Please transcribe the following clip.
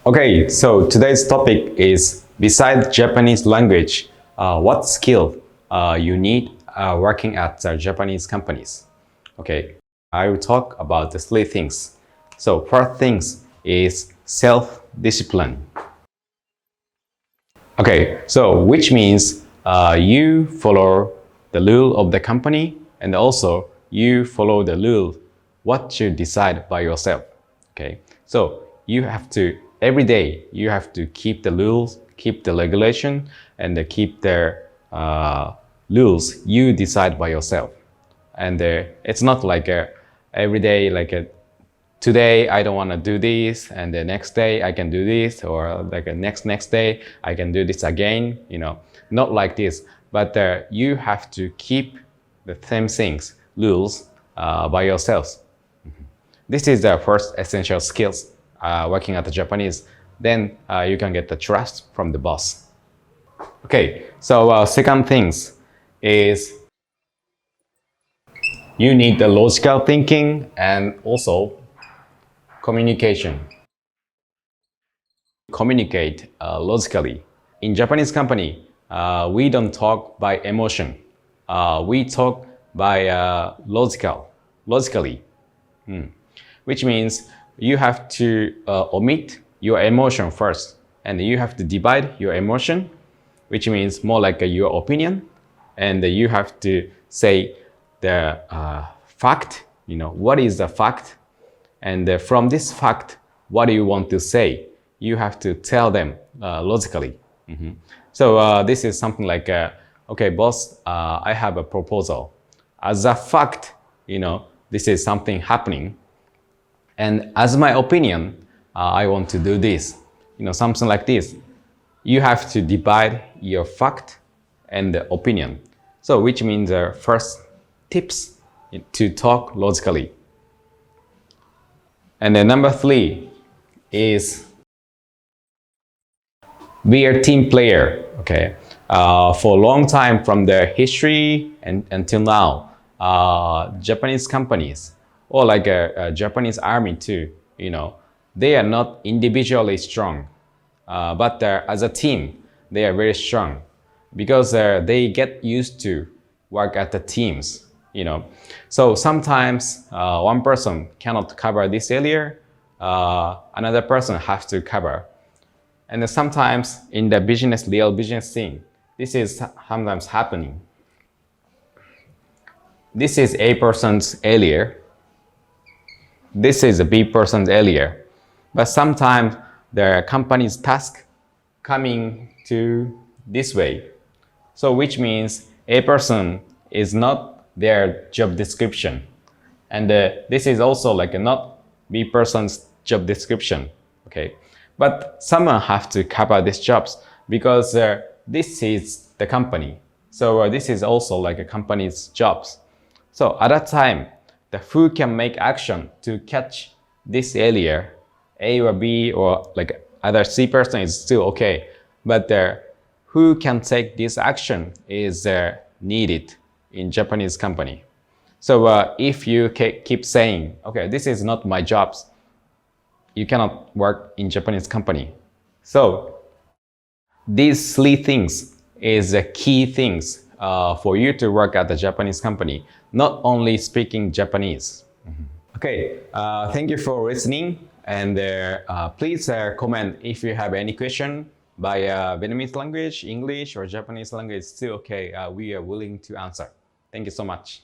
Okay, so today's topic is besides Japanese language, what skill you need working at Japanese companies. Okay, I will talk about the three things. So first things is self-discipline. Okay, so which means you follow the rule of the company and also you follow the rule what you decide by yourself. Okay, so you have to every day you have to keep the rules, keep the regulation, and keep the rules you decide by yourself. And it's not like every day like today I don't want to do this, and the next day I can do this, or like next day I can do this again. You know, not like this. But you have to keep the same things, rules by yourselves. This is the first essential skills working at the Japanese. Then you can get the trust from the boss. Okay, so second things is you need the logical thinking and also communication. Communicate logically. In Japanese company, we don't talk by emotion. We talk by logically. Which means you have to omit your emotion first, and you have to divide your emotion, which means more like your opinion, and you have to say the fact, you know, what is the fact, and from this fact, what do you want to say? You have to tell them logically. So this is something like, okay, boss, I have a proposal. As a fact, you know, this is something happening. And as my opinion, I want to do this. You know, something like this. You have to divide your fact and the opinion. So which means first tips to talk logically. And then number three is be a team player. Okay, for a long time from the history and until now, Japanese companies or like a Japanese army too, you know, they are not individually strong, but as a team, they are very strong because they get used to work at the teams, you know. So sometimes one person cannot cover this area, another person has to cover. And sometimes in the business, real business thing, this is sometimes happening. This is A person's area. This is a B person's area. But sometimes the company's task coming to this way. So which means A person is not their job description. And this is also like not B person's job description. Okay. But someone have to cover these jobs because this is the company. So this is also like a company's jobs. So at that time, the who can make action to catch this area, A or B or like other C person is still okay. But who can take this action is needed in Japanese company. So if you keep saying, okay, this is not my jobs, you cannot work in Japanese company. So these three things is the key things for you to work at the Japanese company, not only speaking Japanese. Okay, thank you for listening, and please comment if you have any question by Vietnamese language, English, or Japanese language. Still okay, we are willing to answer. Thank you so much.